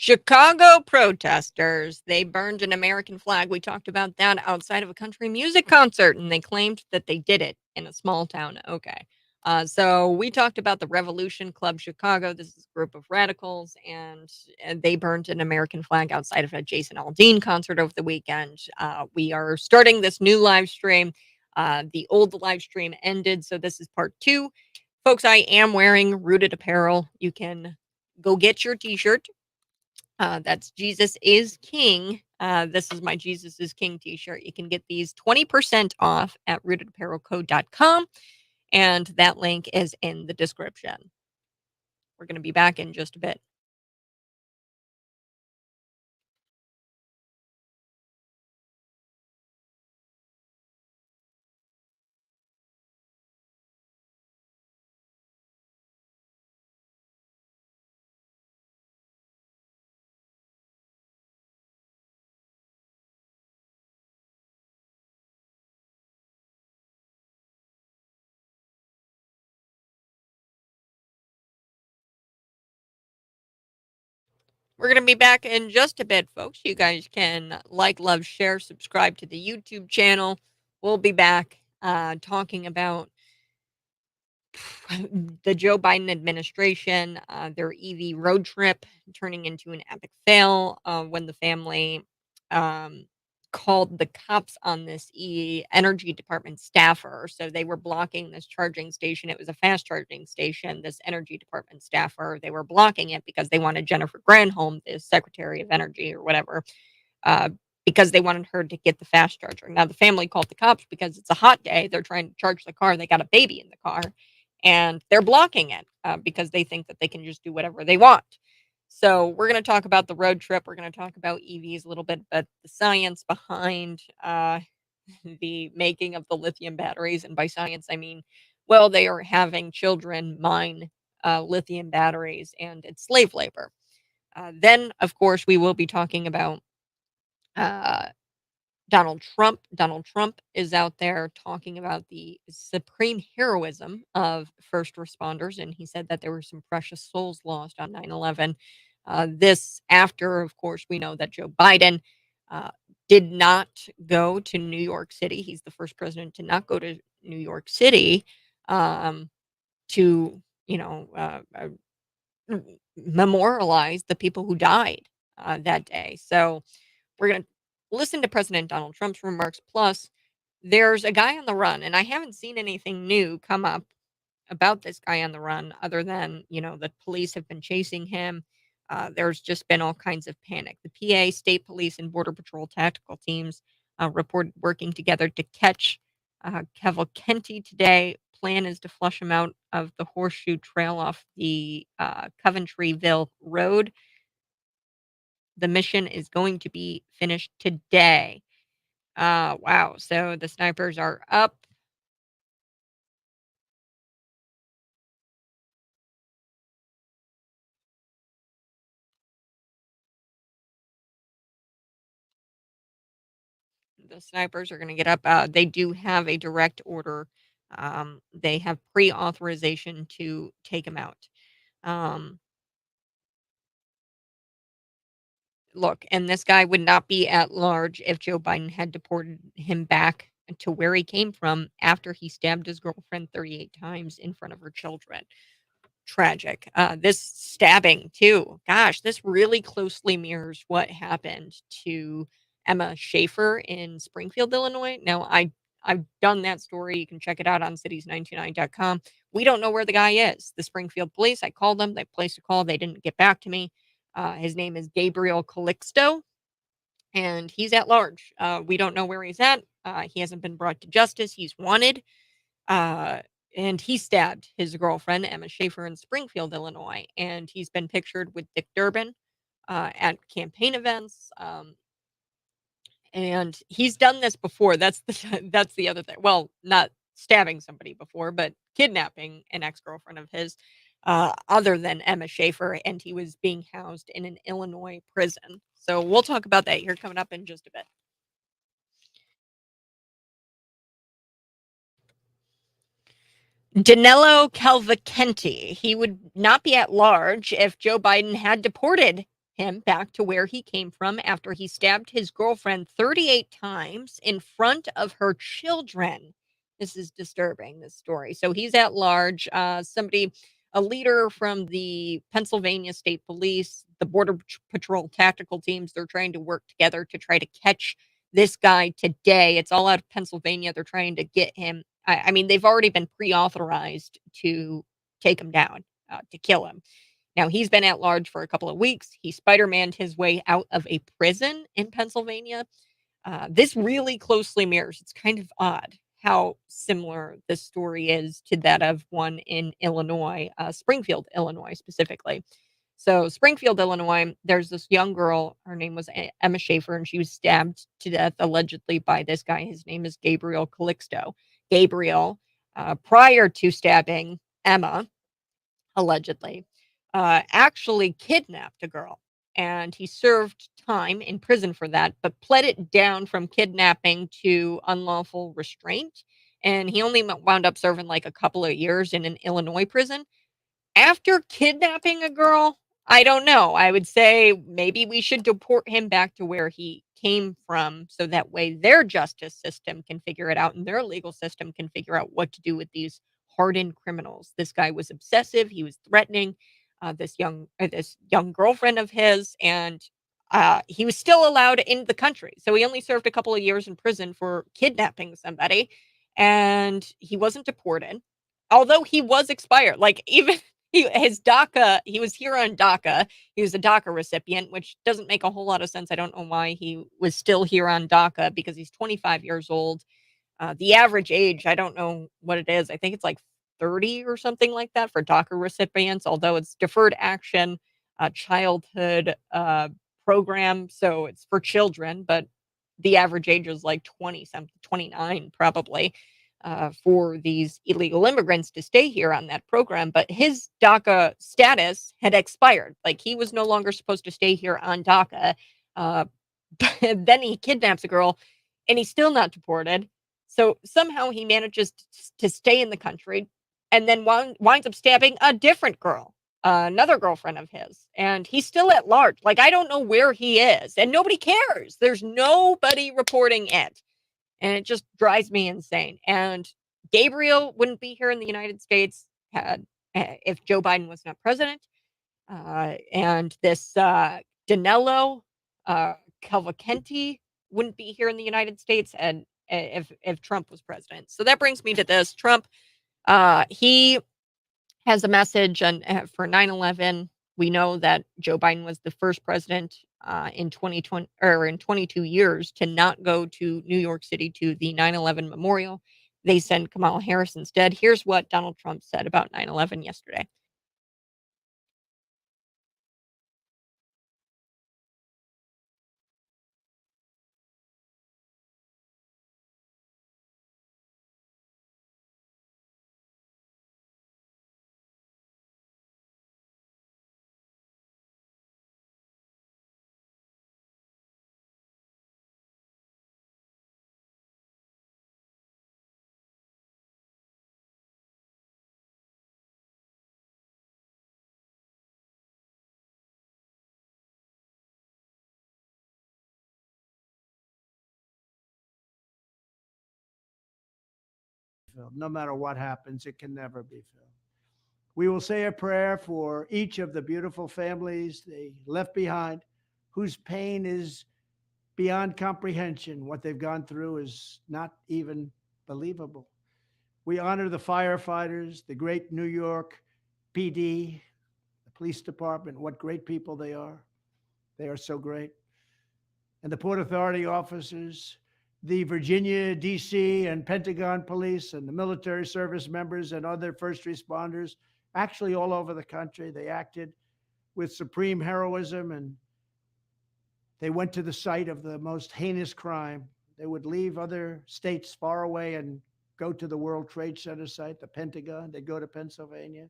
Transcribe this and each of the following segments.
Chicago protesters, they burned an American flag. We talked about that outside of a country music concert, and they claimed that they did it in a small town. Okay. So we talked about the Revolution Club Chicago. This is a group of radicals, and they burned an American flag outside of a Jason Aldean concert over the weekend. We are starting this new live stream. The old live stream ended, so this is part two. Folks, I am wearing Rooted apparel. You can go get your t-shirt. That's Jesus is King. This is my Jesus is King t-shirt. You can get these 20% off at rootedapparelco.com, and that link is in the description. We're going to be back in just a bit. We're going to be back in just a bit, folks. You guys can like, love, share, subscribe to the YouTube channel. We'll be back talking about the Joe Biden administration, their EV road trip turning into an epic fail when the family um, called the cops on this energy department staffer. So they were blocking this charging station. It was a fast charging station. This energy department staffer, they were blocking it because they wanted Jennifer Granholm, the Secretary of Energy or whatever, uh, because they wanted her to get the fast charger. Now, the family called the cops because it's a hot day. They're trying to charge the car. They got a baby in the car and they're blocking it because they think that they can just do whatever they want. So, we're going to talk about the road trip. We're going to talk about EVs a little bit, but the science behind the making of the lithium batteries. And by science, I mean, well, they are having children mine lithium batteries and it's slave labor. Then, of course, we will be talking about uh, Donald Trump. Donald Trump is out there talking about the supreme heroism of first responders, and he said that there were some precious souls lost on 9/11. This after, of course, we know that Joe Biden uh, did not go to New York City. He's the first president to not go to New York City um, to, you know, memorialize the people who died that day. So we're going to listen to President Donald Trump's remarks. Plus, there's a guy on the run, and I haven't seen anything new come up about this guy on the run other than, the police have been chasing him. There's just been all kinds of panic. The PA, state police, and Border Patrol tactical teams reported working together to catch Cavalcanti today. Plan is to flush him out of the Horseshoe Trail off the Coventryville Road. The mission is going to be finished today. Wow. So the snipers are up. The snipers are going to get up. They do have a direct order. They have pre-authorization to take him out. Um, Look, and this guy would not be at large if Joe Biden had deported him back to where he came from after he stabbed his girlfriend 38 times in front of her children. Tragic. This stabbing too. Gosh, this really closely mirrors what happened to Emma Schaefer in Springfield, Illinois. Now, I've done that story. You can check it out on cities99.com. We don't know where the guy is. The Springfield police, I called them. They placed a call. They didn't get back to me. His name is Gabriel Calixto, and he's at large. We don't know where he's at. He hasn't been brought to justice. He's wanted. Uh, and he stabbed his girlfriend, Emma Schaefer, in Springfield, Illinois. And he's been pictured with Dick Durbin at campaign events. And he's done this before. That's the that's the other thing. Well, not stabbing somebody before, but kidnapping an ex-girlfriend of his, other than Emma Schaefer, and he was being housed in an Illinois prison. So we'll talk about that here coming up in just a bit. Danilo Calvacenti, he would not be at large if Joe Biden had deported him back to where he came from after he stabbed his girlfriend 38 times in front of her children. This is disturbing, this story. So he's at large. A leader from the Pennsylvania State Police, the Border Patrol tactical teams, they're trying to work together to try to catch this guy today. It's all out of Pennsylvania. They're trying to get him. I mean, they've already been pre authorized to take him down, to kill him. Now, he's been at large for a couple of weeks. He Spider-Maned his way out of a prison in Pennsylvania. This really closely mirrors, it's kind of odd how similar this story is to that of one in Illinois, Springfield, Illinois, specifically. So, Springfield, Illinois, there's this young girl. Her name was Emma Schaefer, and she was stabbed to death allegedly by this guy. His name is Gabriel Calixto. Gabriel, prior to stabbing Emma, allegedly, actually kidnapped a girl. And he served time in prison for that, but pled it down from kidnapping to unlawful restraint. And he only wound up serving like a couple of years in an Illinois prison. After kidnapping a girl, I don't know. I would say maybe we should deport him back to where he came from so that way their justice system can figure it out and their legal system can figure out what to do with these hardened criminals. This guy was obsessive, he was threatening this young girlfriend of his, and he was still allowed in the country. So he only served a couple of years in prison for kidnapping somebody, and he wasn't deported. Although he was expired, like even his DACA, he was here on DACA. He was a DACA recipient, which doesn't make a whole lot of sense. I don't know why he was still here on DACA because he's 25 years old. The average age, I don't know what it is. I think it's like 30 or something like that for DACA recipients, although it's deferred action childhood program. So it's for children, but the average age is like 20 something, 29 probably, for these illegal immigrants to stay here on that program. But his DACA status had expired. Like he was no longer supposed to stay here on DACA. Uh, but then he kidnaps a girl and he's still not deported. So somehow he manages to stay in the country and then winds up stabbing a different girl, another girlfriend of his. And he's still at large. Like, I don't know where he is and nobody cares. There's nobody reporting it. And it just drives me insane. And Gabriel wouldn't be here in the United States if Joe Biden was not president. And this Danilo Calvacenti wouldn't be here in the United States and if Trump was president. So that brings me to this. Trump, he has a message for 9/11. We know that Joe Biden was the first president in 2020 or in 22 years to not go to New York City to the 9/11 memorial. They sent Kamala Harris instead. Here's what Donald Trump said about 9/11 yesterday. filled. No matter what happens, it can never be filled. We will say a prayer for each of the beautiful families they left behind, whose pain is beyond comprehension. What they've gone through is not even believable. We honor the firefighters, the great New York PD, the police department. What great people they are. They are so great. And the Port Authority officers, the Virginia, D.C., and Pentagon police, and the military service members and other first responders, actually all over the country. They acted with supreme heroism, and they went to the site of the most heinous crime. They would leave other states far away and go to the World Trade Center site, the Pentagon. They'd go to Pennsylvania,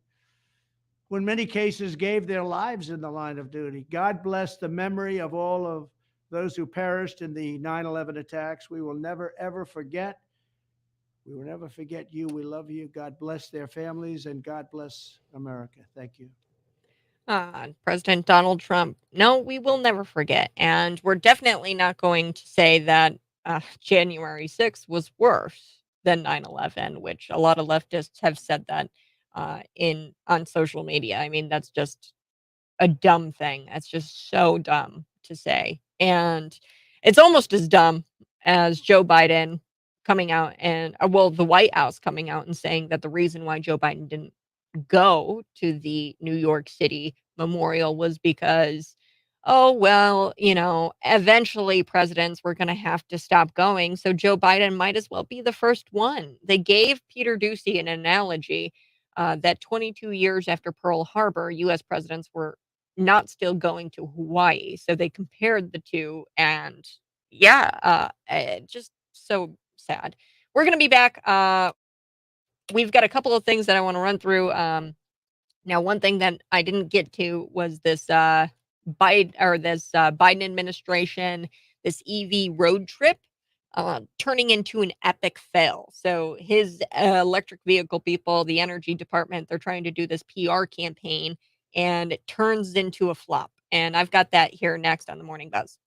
who in many cases gave their lives in the line of duty. God bless the memory of all of those who perished in the 9/11 attacks. We will never, ever forget. We will never forget you. We love you. God bless their families, and God bless America. Thank you. President Donald Trump. No, we will never forget. And we're definitely not going to say that January 6th was worse than 9/11, which a lot of leftists have said that in on social media. I mean, that's just a dumb thing. That's just so dumb to say. And it's almost as dumb as Joe Biden coming out and well, the White House coming out and saying that the reason why Joe Biden didn't go to the New York City memorial was because, oh, well, eventually presidents were going to have to stop going. So Joe Biden might as well be the first one. They gave Peter Doocy an analogy that 22 years after Pearl Harbor, US presidents were not still going to Hawaii. So they compared the two. And yeah, just so sad. We're going to be back. We've got a couple of things that I want to run through. Now, one thing that I didn't get to was this Biden administration, this EV road trip, turning into an epic fail. So his electric vehicle people, the energy department, they're trying to do this PR campaign, and it turns into a flop. And I've got that here next on the Morning Buzz.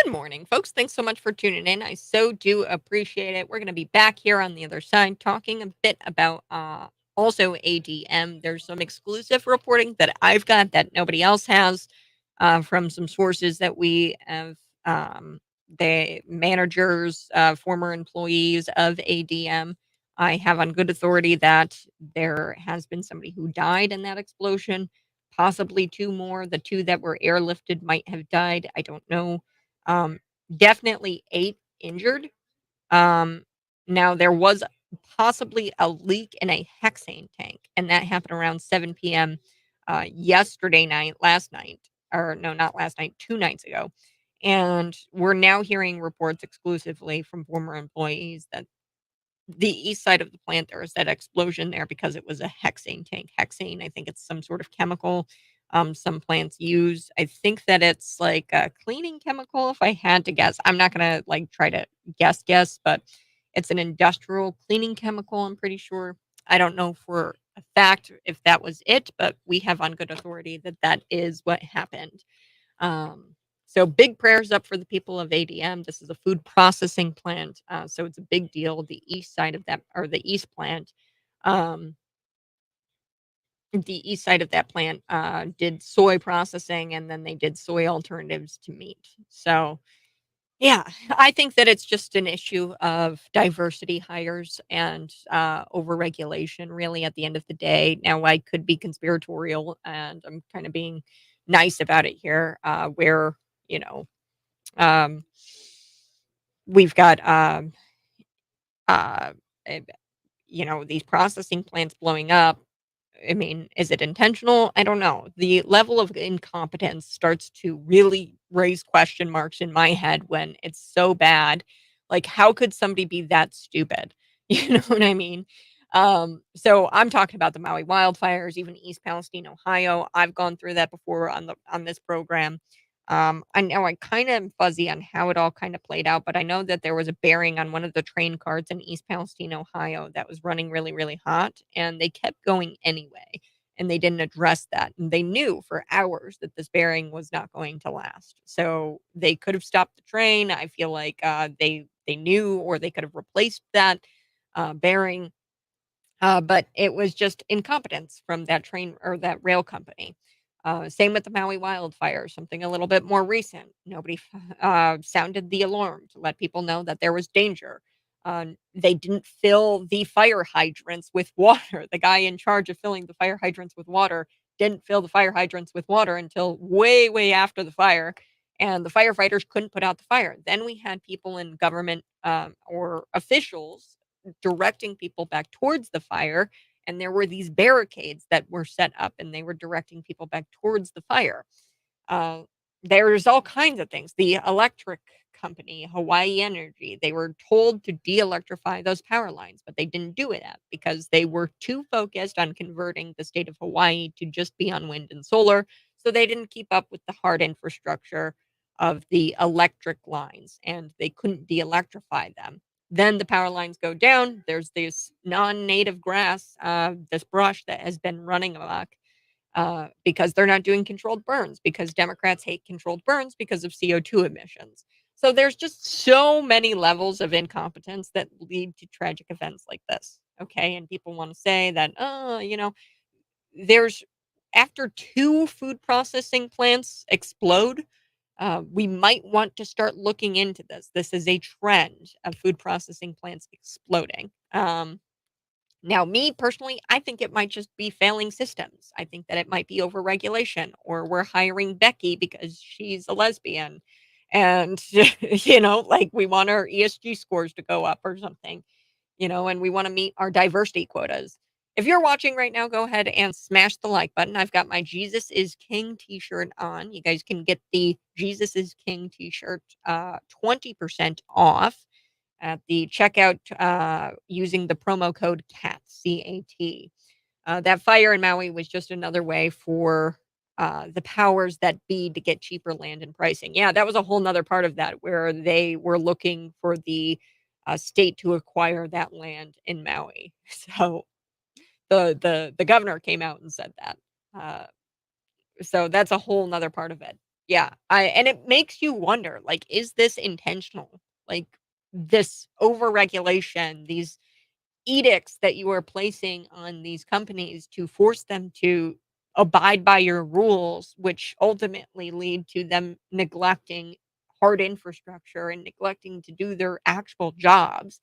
Good morning, folks. Thanks so much for tuning in. I so do appreciate it. We're going to be back here on the other side talking a bit about also ADM. There's some exclusive reporting that I've got that nobody else has from some sources that we have. The managers, former employees of ADM. I have on good authority that there has been somebody who died in that explosion, possibly two more. The two that were airlifted might have died. I don't know. um, Definitely 8 injured. Um, Now there was possibly a leak in a hexane tank, and that happened around 7 PM, yesterday night last night, or no, not last night, 2 nights ago, and we're now hearing reports exclusively from former employees that the east side of the plant, there was that explosion there because it was a hexane tank. Hexane, I think it's some sort of chemical, some plants use. I think that it's like a cleaning chemical, if I had to guess. I'm not gonna, like, try to guess, but it's an industrial cleaning chemical, I'm pretty sure. I don't know for a fact if that was it, but we have on good authority that that is what happened. So big prayers up for the people of ADM. This is a food processing plant, so it's a big deal. The east side of that, or the east plant, um, the east side of that plant did soy processing, and then they did soy alternatives to meat. So yeah, I think that it's just an issue of diversity hires and overregulation. Really, at the end of the day, now I could be conspiratorial, and I'm kind of being nice about it here, where you know um, we've got, uh, eh, these processing plants blowing up. I mean, is it intentional? I don't know. The level of incompetence starts to really raise question marks in my head when it's so bad. Like, how could somebody be that stupid? You know what I mean? So I'm talking about the Maui wildfires, even East Palestine, Ohio. I've gone through that before on this program. I know I kind of am fuzzy on how it all kind of played out, but I know that there was a bearing on one of the train cards in East Palestine, Ohio, that was running really, really hot, and they kept going anyway. And they didn't address that. And they knew for hours that this bearing was not going to last. So they could have stopped the train. I feel like they knew, or they could have replaced that bearing, but it was just incompetence from that train or that rail company. Same with the Maui wildfire, something a little bit more recent. Nobody sounded the alarm to let people know that there was danger. They didn't fill the fire hydrants with water. The guy in charge of filling the fire hydrants with water didn't fill the fire hydrants with water until way, way after the fire. And the firefighters couldn't put out the fire. Then we had people in government or officials directing people back towards the fire, and there were these barricades that were set up, and they were directing people back towards the fire. uh, there's all kinds of things. The electric company, Hawaii Energy, they were told to de-electrify those power lines, but they didn't do it because they were too focused on converting the state of Hawaii to just be on wind and solar. So they didn't keep up with the hard infrastructure of the electric lines, and they couldn't de-electrify them. Then the power lines go down. There's this non-native grass, this brush that has been running amok because they're not doing controlled burns, because Democrats hate controlled burns because of CO2 emissions. So there's just so many levels of incompetence that lead to tragic events like this. Okay. And people want to say that, oh, there's after two food processing plants explode, we might want to start looking into this. This is a trend of food processing plants exploding. Now, me personally, I think it might just be failing systems. I think that it might be overregulation, or we're hiring Becky because she's a lesbian. And, like we want our ESG scores to go up or something, and we want to meet our diversity quotas. If you're watching right now, go ahead and smash the like button. I've got my Jesus is King t-shirt on. You guys can get the Jesus is King t-shirt 20% off at the checkout using the promo code CAT, CAT. That fire in Maui was just another way for the powers that be to get cheaper land and pricing. Yeah, that was a whole nother part of that where they were looking for the state to acquire that land in Maui. So the governor came out and said that. Uh, so that's a whole nother part of it. Yeah. And it makes you wonder, like, is this intentional? Like this overregulation, these edicts that you are placing on these companies to force them to abide by your rules, which ultimately lead to them neglecting hard infrastructure and neglecting to do their actual jobs.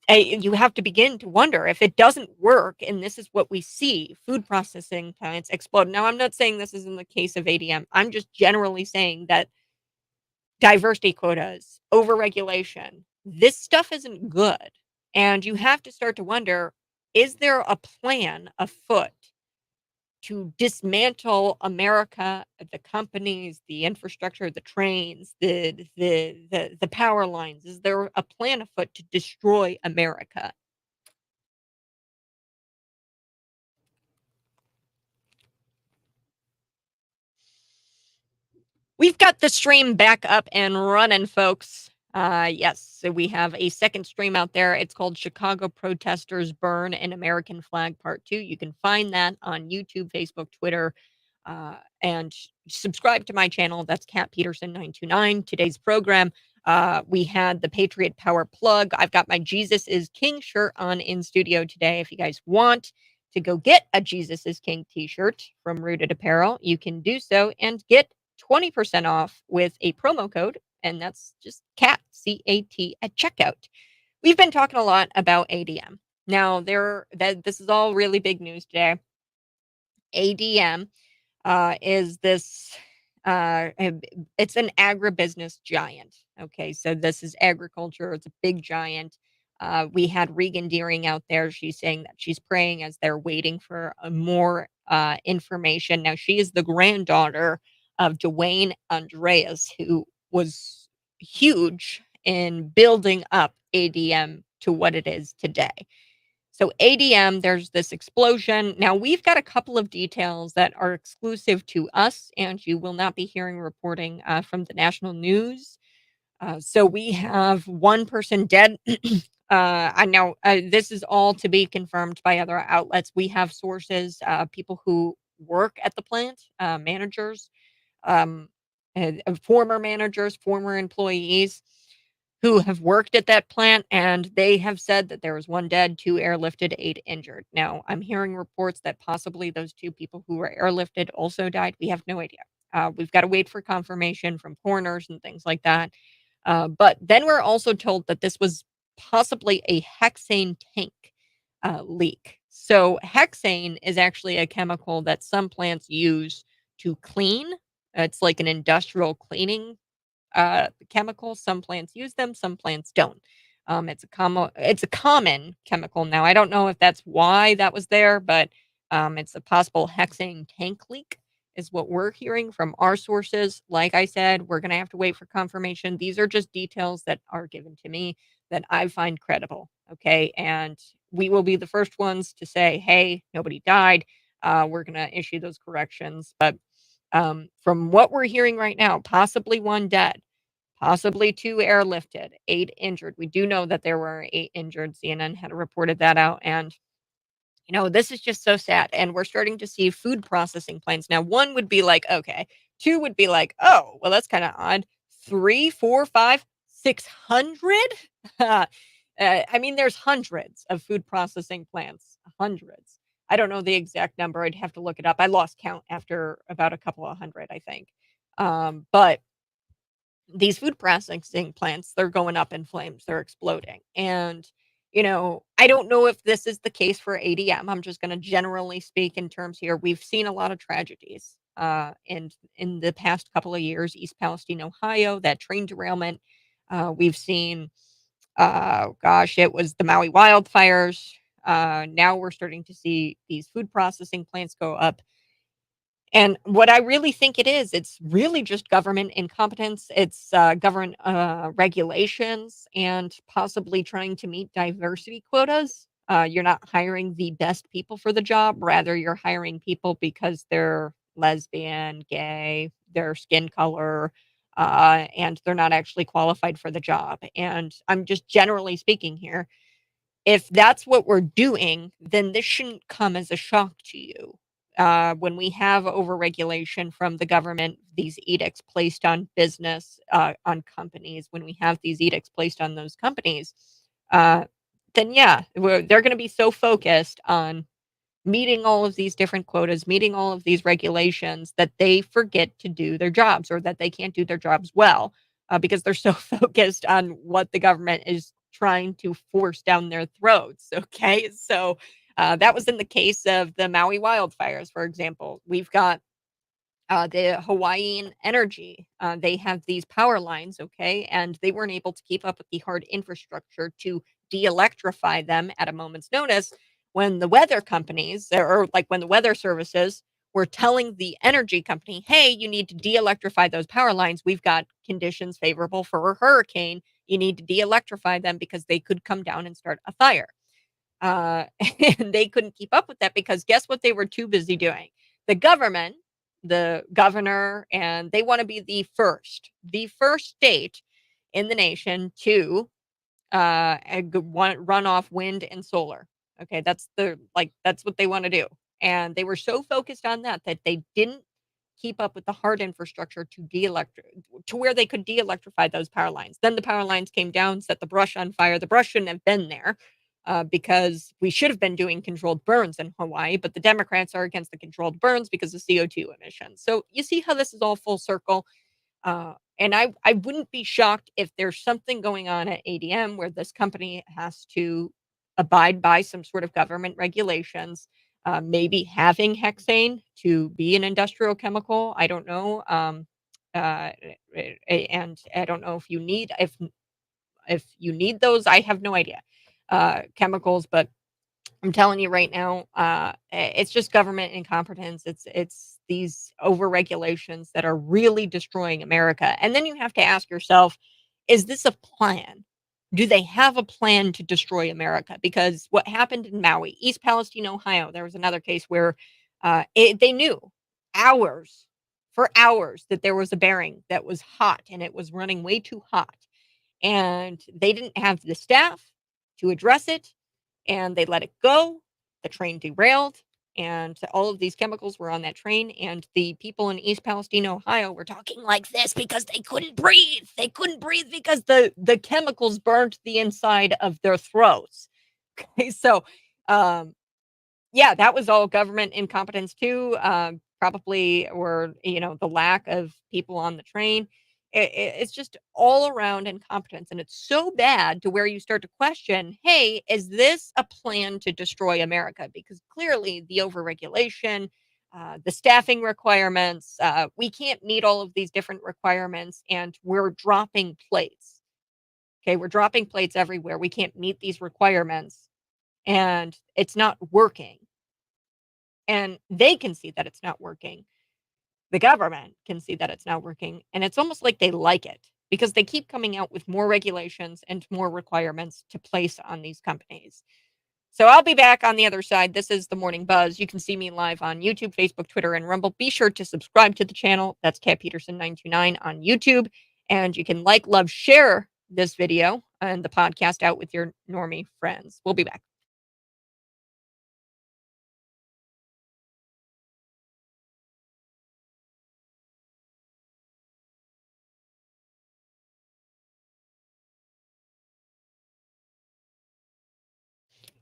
I, you have to begin to wonder if it doesn't work, and this is what we see: food processing plants explode. Now, I'm not saying this is in the case of ADM. I'm just generally saying that diversity quotas, overregulation, this stuff isn't good. And you have to start to wonder, is there a plan afoot to dismantle America, the companies, the infrastructure, the trains, the power lines? Is there a plan afoot to destroy America? We've got the stream back up and running, folks. Yes, so we have a second stream out there. It's called Chicago Protesters Burn an American Flag Part 2. You can find that on YouTube, Facebook, Twitter, and subscribe to my channel. That's Cat Peterson 929. Today's program, we had the Patriot Power plug. I've got my Jesus is King shirt on in studio today. If you guys want to go get a Jesus is King t-shirt from Rooted Apparel, you can do so and get 20% off with a promo code, and that's just CAT, CAT at checkout. We've been talking a lot about ADM. Now, this is all really big news today. ADM is this it's an agribusiness giant. Okay, so this is agriculture. It's a big giant. We had Regan Deering out there. She's saying that she's praying as they're waiting for more information. Now, she is the granddaughter of Dwayne Andreas, who was huge in building up ADM to what it is today. So ADM, there's this explosion. Now we've got a couple of details that are exclusive to us, and you will not be hearing reporting from the national news. So we have one person dead. I know this is all to be confirmed by other outlets. We have sources, people who work at the plant, managers, um, former managers, former employees who have worked at that plant, and they have said that there was one dead, two airlifted, eight injured. Now, I'm hearing reports that possibly those two people who were airlifted also died. We have no idea. We've got to wait for confirmation from coroners and things like that. But then we're also told that this was possibly a hexane tank leak. So, hexane is actually a chemical that some plants use to clean. It's like an industrial cleaning chemical. Some plants use them, some plants don't. It's a common chemical now. I don't know if that's why that was there, but it's a possible hexane tank leak is what we're hearing from our sources. Like I said, we're going to have to wait for confirmation. These are just details that are given to me that I find credible. Okay. And we will be the first ones to say, hey, nobody died. we're going to issue those corrections. But from what we're hearing right now, possibly one dead, possibly two airlifted, eight injured. We do know that there were eight injured. CNN had reported that out. And this is just so sad, and we're starting to see food processing plants. Now, one would be like, okay. Two would be like, oh, well, that's kinda odd. Three, four, five, 600. I mean, there's hundreds of food processing plants, hundreds. I don't know the exact number, I'd have to look it up. I lost count after about a couple of hundred, I think. But these food processing plants, they're going up in flames, they're exploding. And, I don't know if this is the case for ADM. I'm just going to generally speak in terms here. We've seen a lot of tragedies in the past couple of years. East Palestine, Ohio, that train derailment. We've seen, gosh, it was the Maui wildfires. Now we're starting to see these food processing plants go up, and what I really think it is, it's really just government incompetence. It's government regulations and possibly trying to meet diversity quotas. You're not hiring the best people for the job. Rather, you're hiring people because they're lesbian, gay, their skin color, and they're not actually qualified for the job. And I'm just generally speaking here, if that's what we're doing, then this shouldn't come as a shock to you. When we have overregulation from the government, these edicts placed on business, on companies, when we have these edicts placed on those companies, uh, then yeah, they're going to be so focused on meeting all of these different quotas, meeting all of these regulations that they forget to do their jobs, or that they can't do their jobs well, because they're so focused on what the government is trying to force down their throats. Okay. So that was in the case of the Maui wildfires, for example. We've got the Hawaiian Energy. They have these power lines, okay, and they weren't able to keep up with the hard infrastructure to de-electrify them at a moment's notice when the weather companies, or like when the weather services were telling the energy company, hey, you need to de-electrify those power lines. We've got conditions favorable for a hurricane. You need to de-electrify them because they could come down and start a fire. Uh, and they couldn't keep up with that because guess what they were too busy doing? The government, the governor, and they want to be the first state in the nation to run off wind and solar. Okay, that's what they want to do. And they were so focused on that they didn't keep up with the hard infrastructure to where they could de-electrify those power lines. Then the power lines came down, set the brush on fire. The brush shouldn't have been there, because we should have been doing controlled burns in Hawaii, but the Democrats are against the controlled burns because of CO2 emissions. So you see how this is all full circle. And I wouldn't be shocked if there's something going on at ADM where this company has to abide by some sort of government regulations. Maybe having hexane to be an industrial chemical. I don't know. Uh, and I don't know if you need those. I have no idea. Chemicals, but I'm telling you right now, it's just government incompetence. It's these over regulations that are really destroying America. And then you have to ask yourself, is this a plan? Do they have a plan to destroy America? Because what happened in Maui, East Palestine, Ohio, there was another case where they knew hours for hours that there was a bearing that was hot and it was running way too hot. And they didn't have the staff to address it, and they let it go. The train derailed, and all of these chemicals were on that train. And the people in East Palestine, Ohio, were talking like this because they couldn't breathe. They couldn't breathe because the chemicals burned the inside of their throats. Okay, so um, yeah, that was all government incompetence too, probably, or, the lack of people on the train. It's just all around incompetence, and it's so bad to where you start to question, hey, is this a plan to destroy America? Because clearly the overregulation, the staffing requirements, we can't meet all of these different requirements, and we're dropping plates. Okay, we're dropping plates everywhere. We can't meet these requirements, and it's not working, and they can see that it's not working. The government can see that it's not working, and it's almost like they like it because they keep coming out with more regulations and more requirements to place on these companies. So I'll be back on the other side. This is the Morning Buzz. You can see me live on YouTube, Facebook, Twitter, and Rumble. Be sure to subscribe to the channel. That's Cat Peterson 929 on YouTube. And you can like, love, share this video and the podcast out with your normie friends. We'll be back.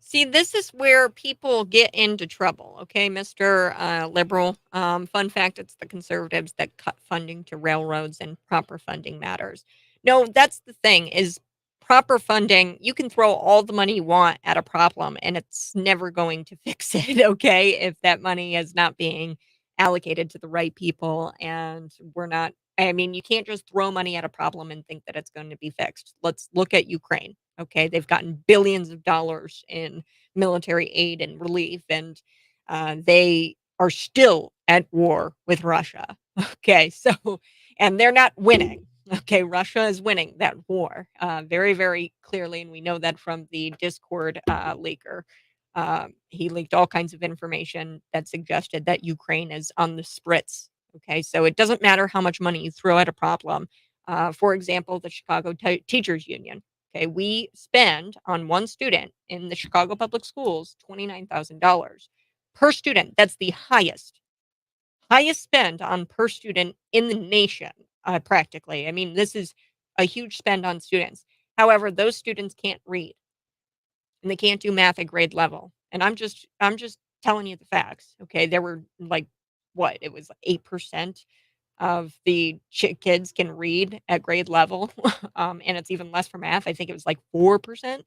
See, this is where people get into trouble, okay, Mr. Liberal. Fun fact, it's the conservatives that cut funding to railroads and proper funding matters. No, that's the thing is proper funding, you can throw all the money you want at a problem and it's never going to fix it, okay, if that money is not being allocated to the right people and we're not I mean, you can't just throw money at a problem and think that it's going to be fixed. Let's look at Ukraine. Okay, they've gotten billions of dollars in military aid and relief, and they are still at war with Russia. Okay, so and they're not winning. Okay, Russia is winning that war very, very clearly, and we know that from the Discord leaker. He leaked all kinds of information that suggested that Ukraine is on the spritz. Okay, so it doesn't matter how much money you throw at a problem. For example, the Chicago Teachers Union. Okay, we spend on one student in the Chicago public schools $29,000 per student. That's the highest spend on per student in the nation, practically. I mean, this is a huge spend on students. However, those students can't read and they can't do math at grade level. And I'm just telling you the facts. Okay, there were like what it was like 8% of the kids can read at grade level, and it's even less for math. I think it was like 4%.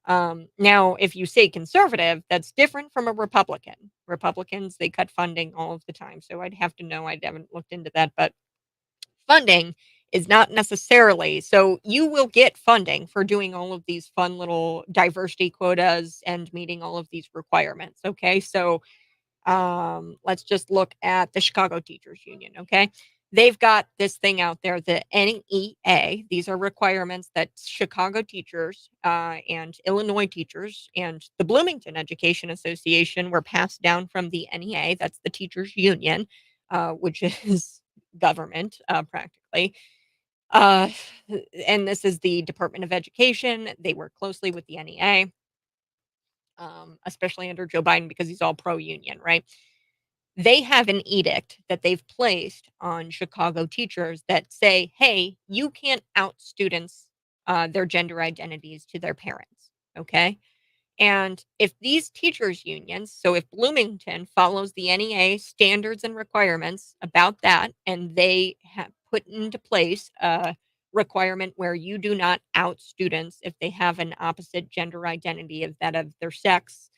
Now, if you say conservative, that's different from a Republican. Republicans, they cut funding all of the time. So I'd have to know. I haven't looked into that, but funding is not necessarily so you will get funding for doing all of these fun little diversity quotas and meeting all of these requirements. Okay. So let's just look at the Chicago Teachers Union, okay? They've got this thing out there, the NEA. These are requirements that Chicago teachers and Illinois teachers and the Bloomington Education Association were passed down from the NEA. That's the teachers union, which is government practically. Uh, and this is the Department of Education. They work closely with the NEA, especially under Joe Biden because he's all pro union, right? They have an edict that they've placed on Chicago teachers that say, "Hey, you can't out students their gender identities to their parents." Okay. And if these teachers' unions, so if Bloomington follows the NEA standards and requirements about that, and they have put into place a requirement where you do not out students if they have an opposite gender identity of that of their sex,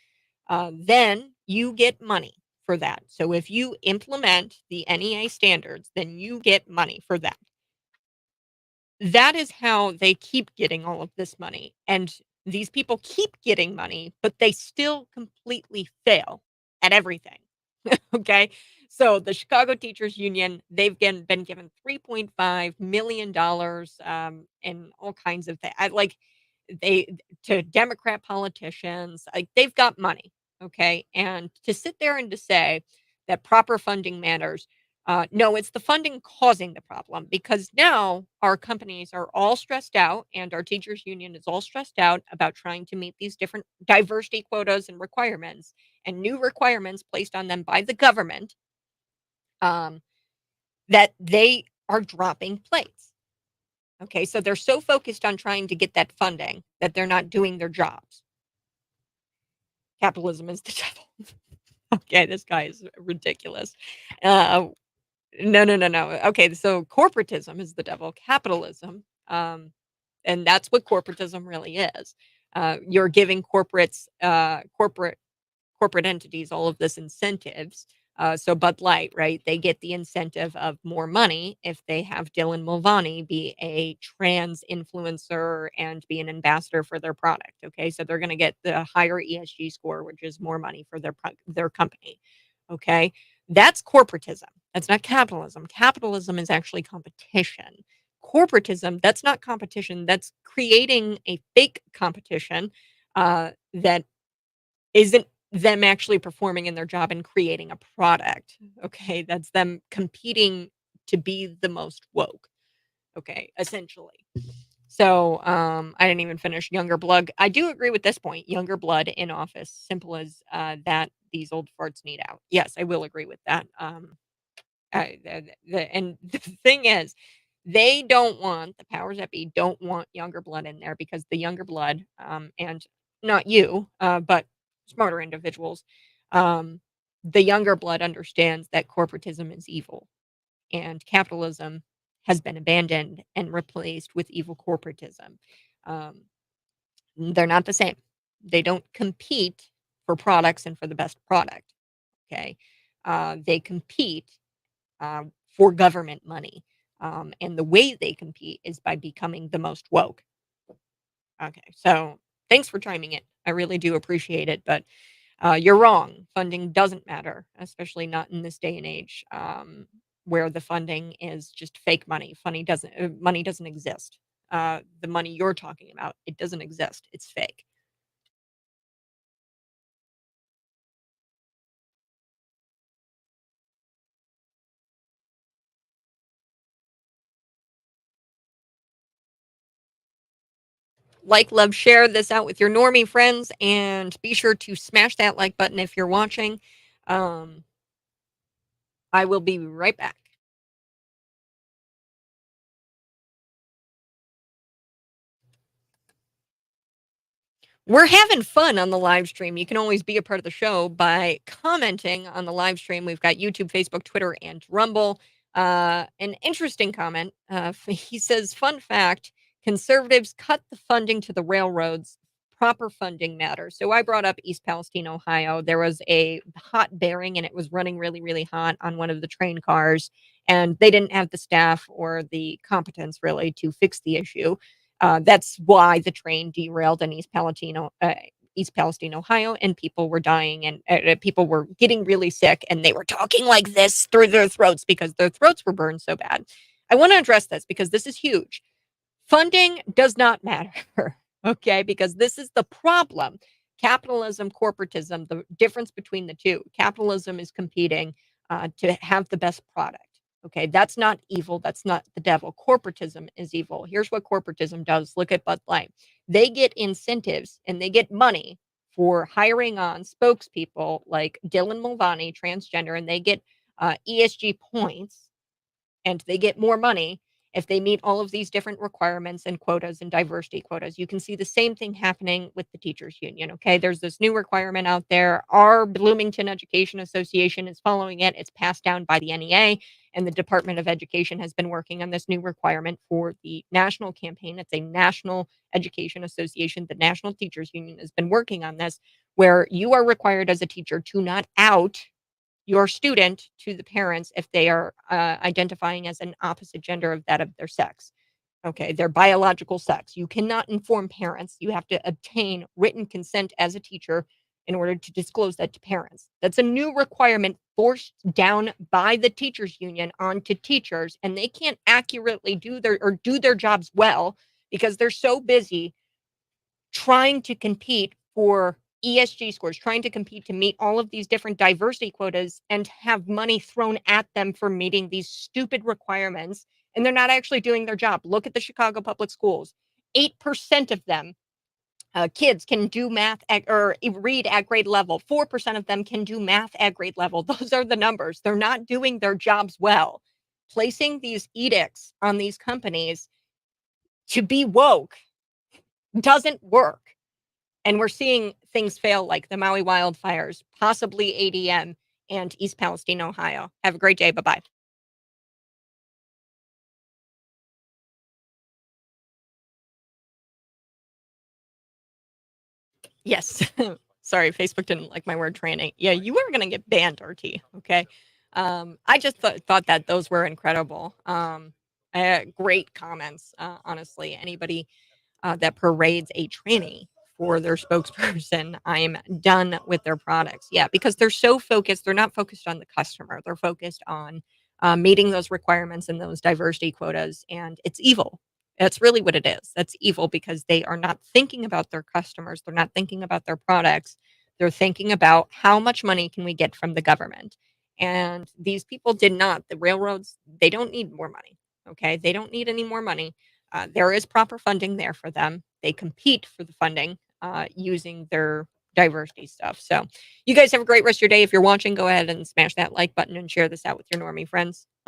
then you get money for that. So if you implement the NEA standards, then you get money for that. That is how they keep getting all of this money. And these people keep getting money, but they still completely fail at everything. Okay. So the Chicago Teachers Union, they've been given $3.5 million and all kinds of things. Like they to Democrat politicians, like they've got money. Okay. And to sit there and to say that proper funding matters, no, it's the funding causing the problem because now our companies are all stressed out and our teachers union is all stressed out about trying to meet these different diversity quotas and requirements and new requirements placed on them by the government, um, that they are dropping plates. Okay, so they're so focused on trying to get that funding that they're not doing their jobs. Capitalism is the devil. Okay, this guy is ridiculous. Uh, No, no, no, no. Okay, so corporatism is the devil. Capitalism, and that's what corporatism really is. You're giving corporate entities all of this incentives. So Bud Light, right? They get the incentive of more money if they have Dylan Mulvaney be a trans influencer and be an ambassador for their product. Okay, so they're going to get the higher ESG score, which is more money for their company. Okay, that's corporatism. That's not capitalism. Capitalism is actually competition. Corporatism, that's not competition. That's creating a fake competition that isn't them actually performing in their job and creating a product, okay? That's them competing to be the most woke, okay, essentially. So, I didn't even finish younger blood. I do agree with this point, younger blood in office, simple as, that, these old farts need out. Yes, I will agree with that. And the thing is, they don't want the powers that be don't want younger blood in there because the younger blood, and not you, but smarter individuals, um, the younger blood understands that corporatism is evil and capitalism has been abandoned and replaced with evil corporatism. Um, they're not the same. They don't compete for products and for the best product. Okay. They compete for government money. And the way they compete is by becoming the most woke. Okay. So thanks for chiming in. I really do appreciate it. But you're wrong. Funding doesn't matter, especially not in this day and age where the funding is just fake money. Money doesn't exist. The money you're talking about, it doesn't exist. It's fake. Like, love, share this out with your normie friends, and be sure to smash that like button if you're watching. Um, I will be right back. We're having fun on the live stream. You can always be a part of the show by commenting on the live stream. We've got YouTube, Facebook, Twitter, and Rumble. An interesting comment. He says, "Fun fact: conservatives cut the funding to the railroads. Proper funding matters." So I brought up East Palestine, Ohio. There was a hot bearing, and it was running really, really hot on one of the train cars, and they didn't have the staff or the competence really to fix the issue. That's why the train derailed in East Palestine, Ohio, and people were dying and people were getting really sick, and they were talking like this through their throats because their throats were burned so bad. I want to address this because this is huge. Funding does not matter, okay? Because this is the problem. Capitalism, corporatism, the difference between the two. Capitalism is competing to have the best product. Okay, that's not evil. That's not the devil. Corporatism is evil. Here's what corporatism does. Look at Bud Light. They get incentives and they get money for hiring on spokespeople like Dylan Mulvaney, transgender, and they get ESG points and they get more money if they meet all of these different requirements and quotas and diversity quotas. You can see the same thing happening with the teachers union. Okay, there's this new requirement out there. Our Bloomington Education Association is following it. It's passed down by the NEA, and the Department of Education has been working on this new requirement for the national campaign. It's a national education association. The National Teachers Union has been working on this, where you are required as a teacher to not out your student to the parents if they are identifying as an opposite gender of that of their sex. Okay, their biological sex. You cannot inform parents. You have to obtain written consent as a teacher in order to disclose that to parents. That's a new requirement forced down by the teachers union onto teachers, and they can't accurately do their jobs well because they're so busy trying to compete for ESG scores, trying to compete to meet all of these different diversity quotas and have money thrown at them for meeting these stupid requirements. And they're not actually doing their job. Look at the Chicago public schools. 8% of them kids can do read at grade level. 4% of them can do math at grade level. Those are the numbers. They're not doing their jobs well. Placing these edicts on these companies to be woke doesn't work. And we're seeing things fail like the Maui wildfires, possibly ADM and East Palestine, Ohio. Have a great day. Bye bye. Yes. Sorry, Facebook didn't like my word training. Yeah, you are going to get banned, RT. Okay. I just thought that those were incredible. Great comments. Honestly, anybody that parades a tranny for their spokesperson, I'm done with their products. Yeah, because they're so focused. They're not focused on the customer. They're focused on meeting those requirements and those diversity quotas, and it's evil. That's really what it is. That's evil because they are not thinking about their customers. They're not thinking about their products. They're thinking about how much money can we get from the government. And these people did not. The railroads, they don't need more money. Okay. They don't need any more money. There is proper funding there for them. They compete for the funding using their diversity stuff. So, you guys have a great rest of your day. If you're watching, go ahead and smash that like button and share this out with your normie friends.